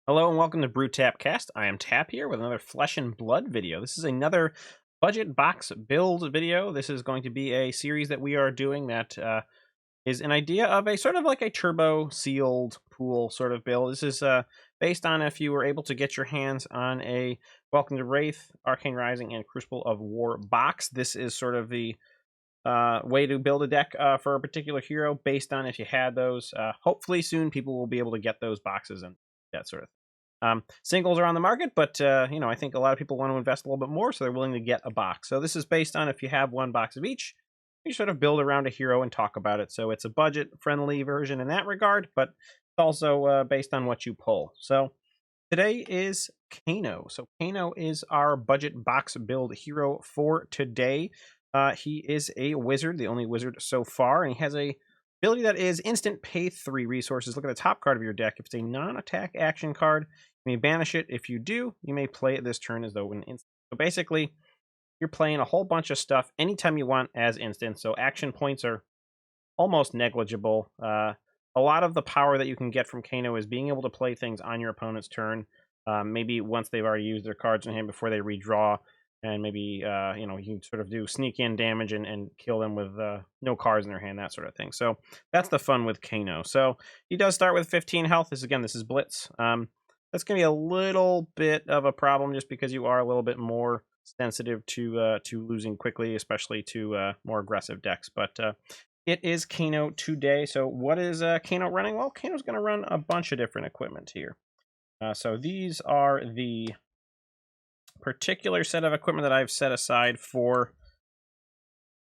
Hello and welcome to Brew Tapcast. I am Tap here with another Flesh and Blood video. This is another budget box build video. This is going to be a series that we are doing that is an idea of a sort of like a turbo sealed pool sort of build. This is based on if you were able to get your hands on a Welcome to Rathe, Arcane Rising, and Crucible of War box. This is sort of the way to build a deck for a particular hero based on if you had those. Hopefully soon people will be able to get those boxes and that sort of thing. Singles are on the market, but I think a lot of people want to invest a little bit more, so they're willing to get a box. So this is based on if you have one box of each, you sort of build around a hero and talk about it. So it's a budget-friendly version in that regard, but it's also based on what you pull. So today is Kano. So Kano is our budget box build hero for today. He is a wizard, the only wizard so far, and he has a ability that is instant pay 3 resources. Look at the top card of your deck. If it's a non-attack action card, you may banish it. If you do, you may play it this turn as though an instant. So basically, you're playing a whole bunch of stuff anytime you want as instant. So action points are almost negligible. A lot of the power that you can get from Kano is being able to play things on your opponent's turn. Maybe once they've already used their cards in hand before they redraw. And maybe, you can sort of do sneak in damage and kill them with no cards in their hand, that sort of thing. So that's the fun with Kano. So he does start with 15 health. This is Blitz. That's going to be a little bit of a problem just because you are a little bit more sensitive to losing quickly, especially to more aggressive decks. But it is Kano today. So what is Kano running? Well, Kano's going to run a bunch of different equipment here. So these are the particular set of equipment that I've set aside for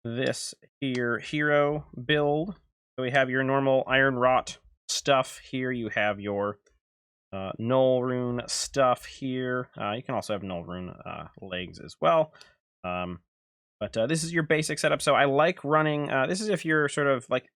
this here hero build. So we have your normal iron wrought stuff here. You have your null rune stuff here. You can also have null rune legs as well. But this is your basic setup. So I like running, this is if you're sort of like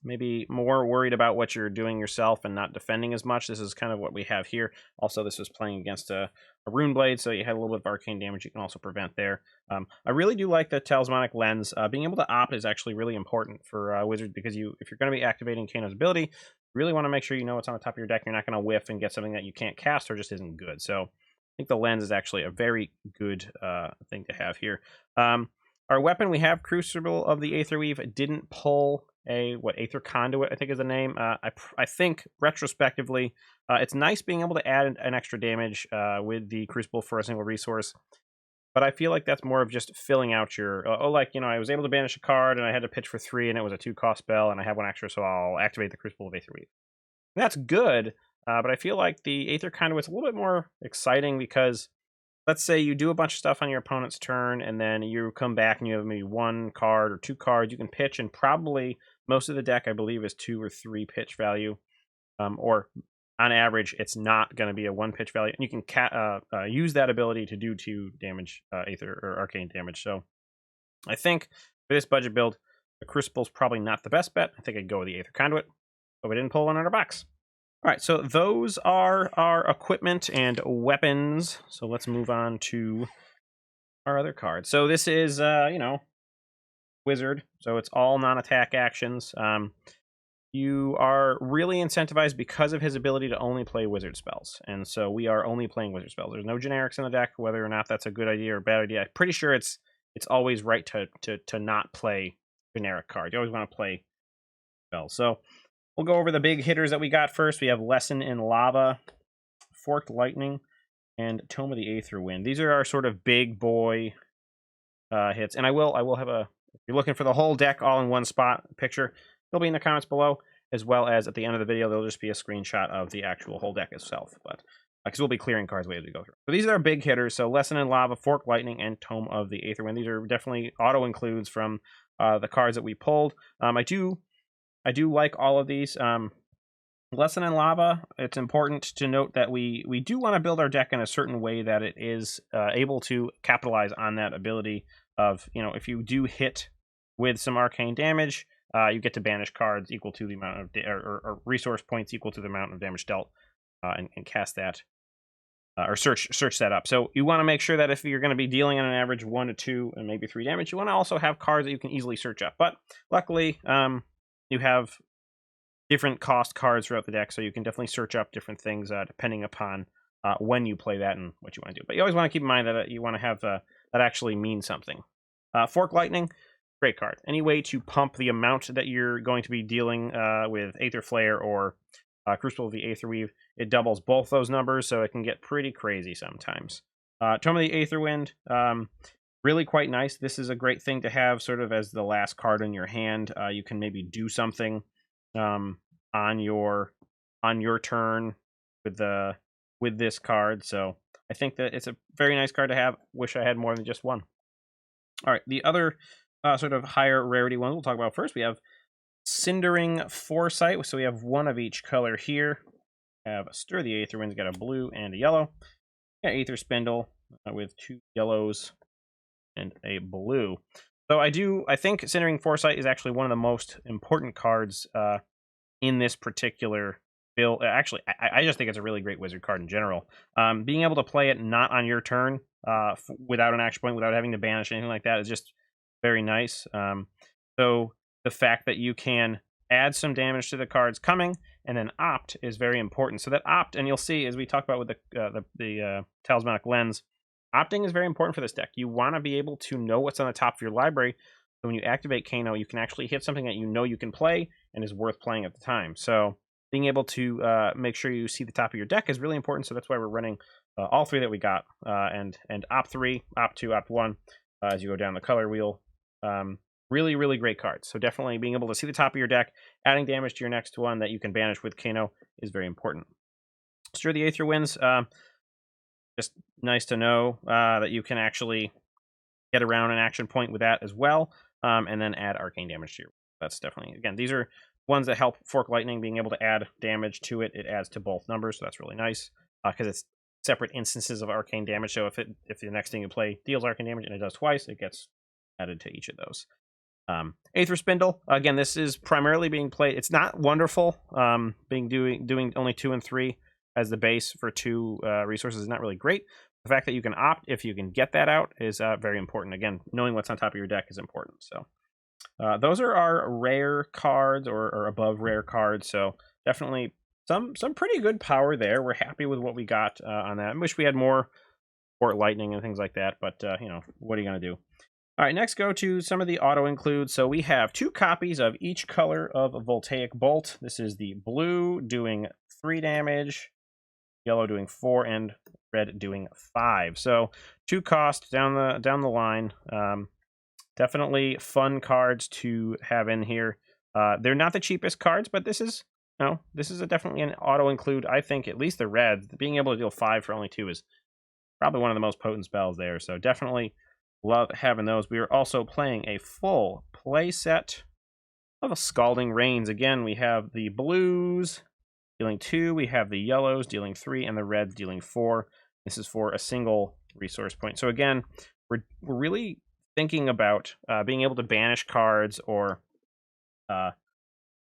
maybe more worried about what you're doing yourself and not defending as much. This is kind of what we have here. Also, this was playing against a rune blade, so you had a little bit of arcane damage you can also prevent there. I really do like the talismanic lens. Being able to opt is actually really important for wizards because if you're going to be activating Kano's ability, you really want to make sure you know what's on the top of your deck. You're not going to whiff and get something that you can't cast or just isn't good. So I think the lens is actually a very good thing to have here. Our weapon, we have Crucible of the Aetherweave. Didn't pull a Aether Conduit, I think is the name. I think retrospectively, it's nice being able to add an extra damage with the Crucible for a single resource. But I feel like that's more of just filling out your, I was able to banish a card and I had to pitch for 3 and it was a 2-cost spell and I have 1 extra, so I'll activate the Crucible of Aetherweave. And that's good, but I feel like the Aether Conduit's a little bit more exciting because let's say you do a bunch of stuff on your opponent's turn and then you come back and you have maybe 1 card or 2 cards you can pitch, and probably most of the deck, I believe, is 2 or 3 pitch value, or on average, it's not going to be a 1 pitch value. And you can use that ability to do 2 damage, Aether or Arcane damage. So I think for this budget build, the Crucible's probably not the best bet. I think I'd go with the Aether Conduit, but we didn't pull one out of our box. All right, so those are our equipment and weapons. So let's move on to our other cards. So this is, wizard. So it's all non-attack actions. You are really incentivized because of his ability to only play wizard spells. And so we are only playing wizard spells. There's no generics in the deck, whether or not that's a good idea or bad idea. I'm pretty sure it's always right to not play generic cards. You always want to play spells. So we'll go over the big hitters that we got first. We have Lesson in Lava, Forked Lightning, and Tome of the Aetherwind. These are our sort of big boy hits. And I will have if you're looking for the whole deck all in one spot picture, it'll be in the comments below, as well as at the end of the video, there'll just be a screenshot of the actual whole deck itself. But because we'll be clearing cards we have to go through. So these are our big hitters. So Lesson in Lava, Forked Lightning, and Tome of the Aetherwind. These are definitely auto includes from the cards that we pulled. I do like all of these. Lesson in Lava, it's important to note that we do want to build our deck in a certain way that it is able to capitalize on that ability of, if you do hit with some arcane damage, you get to banish cards equal to the amount of, or resource points equal to the amount of damage dealt, and cast that, or search that up. So you want to make sure that if you're going to be dealing on an average 1 to 2 and maybe 3 damage, you want to also have cards that you can easily search up. But luckily, you have different cost cards throughout the deck, so you can definitely search up different things depending upon when you play that and what you want to do. But you always want to keep in mind that you want to have that actually mean something. Fork Lightning, great card. Any way to pump the amount that you're going to be dealing with Aether Flare or Crucible of the Aetherweave, it doubles both those numbers, so it can get pretty crazy sometimes. Tome of the Aetherwind, really quite nice. This is a great thing to have sort of as the last card in your hand. You can maybe do something on your turn with this card. So I think that it's a very nice card to have. Wish I had more than just one. All right, the other sort of higher rarity ones we'll talk about first. We have Cindering Foresight. So we have one of each color here. We have Stir the Aetherwind's got a blue and a yellow. Yeah, Aether Spindle with 2 yellows and a blue. So I think Cindering Foresight is actually one of the most important cards in this particular build. Actually, I just think it's a really great wizard card in general. Being able to play it not on your turn without an action point, without having to banish anything like that is just very nice. So the fact that you can add some damage to the cards coming and then opt is very important. So that opt, and you'll see as we talk about with the Talismanic Lens, opting is very important for this deck. You want to be able to know what's on the top of your library. So when you activate Kano, you can actually hit something that you know you can play and is worth playing at the time. So being able to make sure you see the top of your deck is really important. So that's why we're running all 3 that we got, and opt 3, opt 2, opt 1 as you go down the color wheel. Really, really great cards. So definitely being able to see the top of your deck, adding damage to your next one that you can banish with Kano is very important. Stir the Aetherwinds. Just nice to know that you can actually get around an action point with that as well, and then add arcane damage to your. That's definitely, again, these are ones that help Fork Lightning. Being able to add damage to it, it adds to both numbers, so that's really nice because it's separate instances of arcane damage. So if the next thing you play deals arcane damage and it does twice, it gets added to each of those. Aether Spindle, again, this is primarily being played. It's not wonderful. Doing only 2 and 3 as the base for 2 resources is not really great. The fact that you can opt if you can get that out is very important. Again, knowing what's on top of your deck is important. So those are our rare cards or above rare cards. So definitely some pretty good power there. We're happy with what we got on that. I wish we had more Fork Lightning and things like that, but what are you going to do? All right, next go to some of the auto includes. So we have 2 copies of each color of Voltaic Bolt. This is the blue doing 3 damage, yellow doing 4, and red doing 5. So 2 cost down the line. Definitely fun cards to have in here. They're not the cheapest cards, but this is definitely an auto include. I think at least the red, being able to deal 5 for only 2 is probably one of the most potent spells there. So definitely love having those. We are also playing a full play set of a Scalding Rains. Again, we have the blues dealing 2, we have the yellows dealing 3, and the reds dealing 4. This is for a single resource point. So again, we're really thinking about being able to banish cards or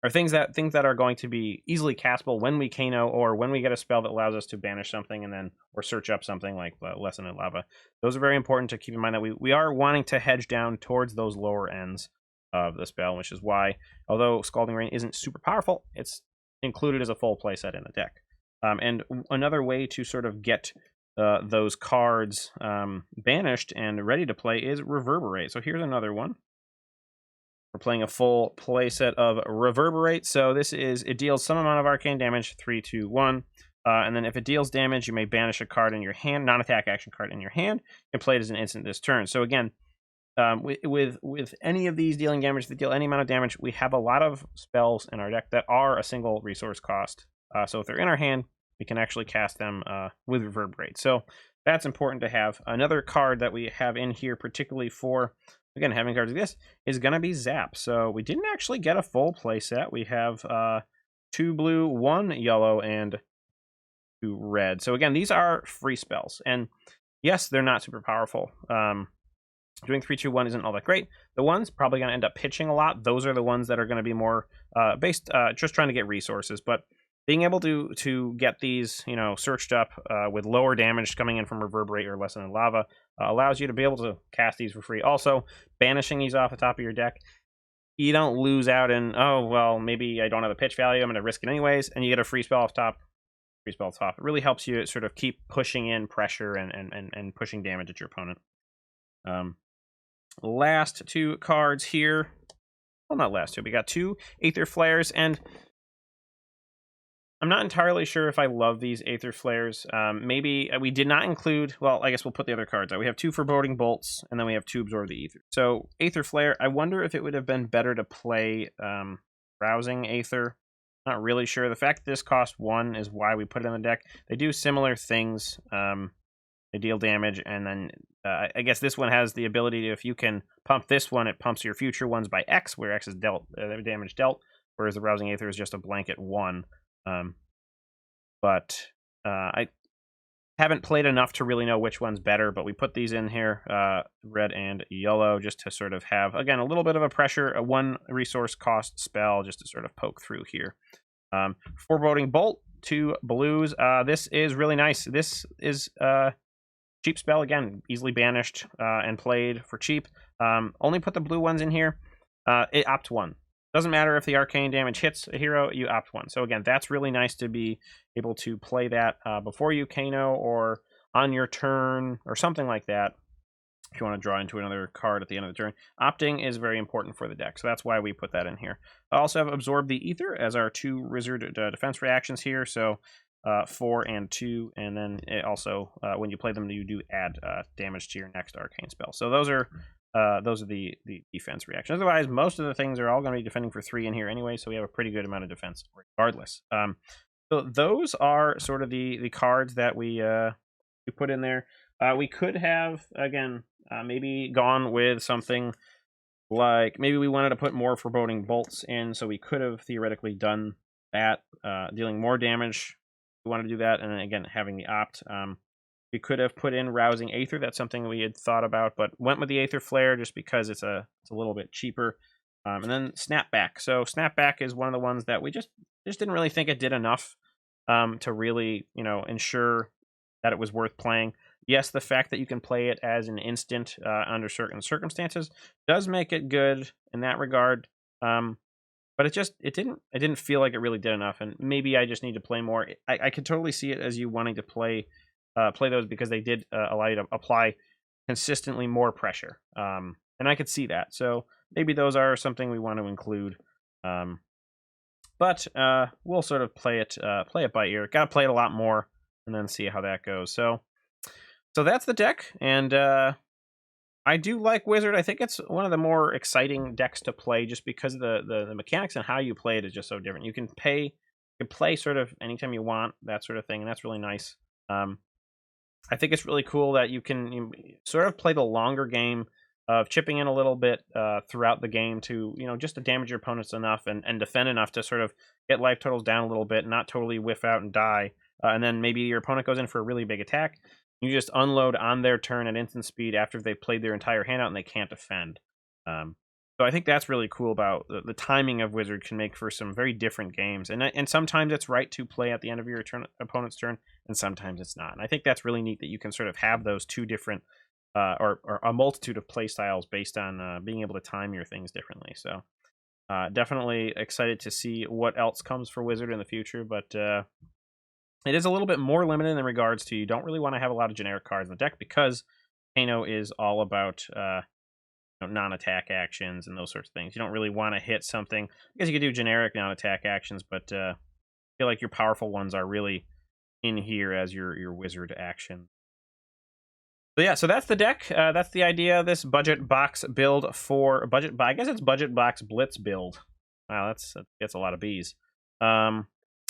things that are going to be easily castable when we Kano, or when we get a spell that allows us to banish something and then or search up something like Lesson in Lava. Those are very important to keep in mind, that we are wanting to hedge down towards those lower ends of the spell, which is why, although Scalding Rain isn't super powerful, it's included as a full playset in the deck. And another way to sort of get those cards banished and ready to play is Reverberate. So here's another one. We're playing a full playset of Reverberate. So it deals some amount of arcane damage, 3, 2, 1. And then if it deals damage, you may banish a card in your hand, non-attack action card in your hand, and play it as an instant this turn. So again, with any of these dealing damage that deal any amount of damage, we have a lot of spells in our deck that are a single resource cost. So if they're in our hand, we can actually cast them with Reverberate. So that's important to have. Another card that we have in here, particularly for, again, having cards like this, is going to be Zap. So we didn't actually get a full play set. We have 2 blue, 1 yellow, and 2 red. So again, these are free spells. And yes, they're not super powerful. Doing 3, 2, 1 isn't all that great. The ones probably going to end up pitching a lot. Those are the ones that are going to be more based, just trying to get resources. But being able to get these, searched up with lower damage coming in from Reverberate or Lesson in Lava allows you to be able to cast these for free. Also, banishing these off the top of your deck you don't lose out in, oh, well, maybe I don't have a pitch value, I'm going to risk it anyways, and you get a free spell off top. Free spell off top. It really helps you sort of keep pushing in pressure and pushing damage at your opponent. Last two cards here. Well, not last two. We got two Aether Flares, and I'm not entirely sure if I love these Aether Flares. Maybe we did not include, well, I guess we'll put the other cards out. We have two Foreboding Bolts, and then we have two Absorb the Aether. So Aether Flare, I wonder if it would have been better to play Rousing Aether. Not really sure. The fact that this cost 1 is why we put it in the deck. They do similar things. They deal damage, and then I guess this one has the ability to, if you can pump this one, it pumps your future ones by X, where X is dealt damage dealt, whereas the Rousing Aether is just a blanket 1. But I haven't played enough to really know which one's better, but we put these in here, red and yellow, just to sort of have, again, a little bit of a pressure, a 1 resource cost spell, just to sort of poke through here. Foreboding Bolt, 2 blues. This is really nice. This is cheap spell, again, easily banished and played for cheap. Only put the blue ones in here. It opt 1. Doesn't matter if the arcane damage hits a hero, you opt 1. So again, that's really nice to be able to play that before you Kano or on your turn or something like that. If you want to draw into another card at the end of the turn, opting is very important for the deck. So that's why we put that in here. I also have Absorb the Aether as our 2 wizard defense reactions here. So 4 and 2, and then it also when you play them, you do add damage to your next arcane spell. So those are the defense reactions. Otherwise, most of the things are all going to be defending for 3 in here anyway, so we have a pretty good amount of defense regardless. So those are sort of the cards that we put in there. We could have, again, maybe gone with something like, maybe we wanted to put more Foreboding Bolts in, so we could have theoretically done that, dealing more damage. We want to do that, and then again, having the opt. We could have put in Rousing Aether. That's something we had thought about, but went with the Aether Flare just because it's a little bit cheaper. And then Snapback. So Snapback is one of the ones that we just didn't really think it did enough to really, ensure that it was worth playing. Yes, the fact that you can play it as an instant under certain circumstances does make it good in that regard. But it didn't feel like it really did enough, and maybe I just need to play more. I could totally see it as you wanting to play those because they did allow you to apply consistently more pressure, and I could see that. So maybe those are something we want to include. But we'll sort of play it by ear. Got to play it a lot more, and then see how that goes. So that's the deck, and I do like Wizard. I think it's one of the more exciting decks to play, just because the mechanics and how you play it is just so different. You can play sort of anytime you want, that sort of thing, and that's really nice. I think it's really cool that you can sort of play the longer game of chipping in a little bit throughout the game to, just to damage your opponents enough and defend enough to sort of get life totals down a little bit, not totally whiff out and die. And then maybe your opponent goes in for a really big attack. You just unload on their turn at instant speed after they've played their entire hand out and they can't defend. So I think that's really cool about the timing of Wizard can make for some very different games. And sometimes it's right to play at the end of your opponent's turn, and sometimes it's not. And I think that's really neat that you can sort of have those two different, or a multitude of play styles based on being able to time your things differently. So definitely excited to see what else comes for Wizard in the future, but it is a little bit more limited in regards to, you don't really want to have a lot of generic cards in the deck because Kano is all about non-attack actions and those sorts of things. You don't really want to hit something. I guess you could do generic non-attack actions, but I feel like your powerful ones are really in here as your wizard action. So yeah, so that's the deck. That's the idea of this budget box build for I guess it's budget box blitz build. Wow, that gets a lot of B's.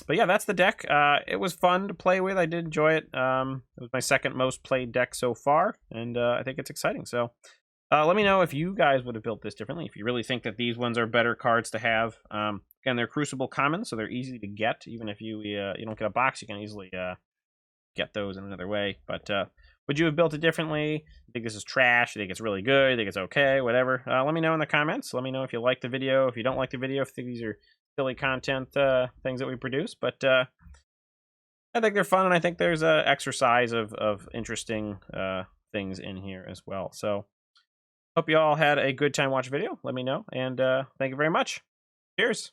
But yeah, that's the deck. It was fun to play with. I did enjoy it. It was my second most played deck so far, and I think it's exciting. So let me know if you guys would have built this differently, if you really think that these ones are better cards to have. Again, they're Crucible common, so they're easy to get. Even if you don't get a box, you can easily get those in another way. But would you have built it differently? You think this is trash? You think it's really good? You think it's okay? Whatever. Let me know in the comments. Let me know if you like the video, if you don't like the video, if you think these are silly content things that we produce. But I think they're fun, and I think there's a exercise of interesting things in here as well. So Hope you all had a good time watching the video. Let me know, and thank you very much. Cheers.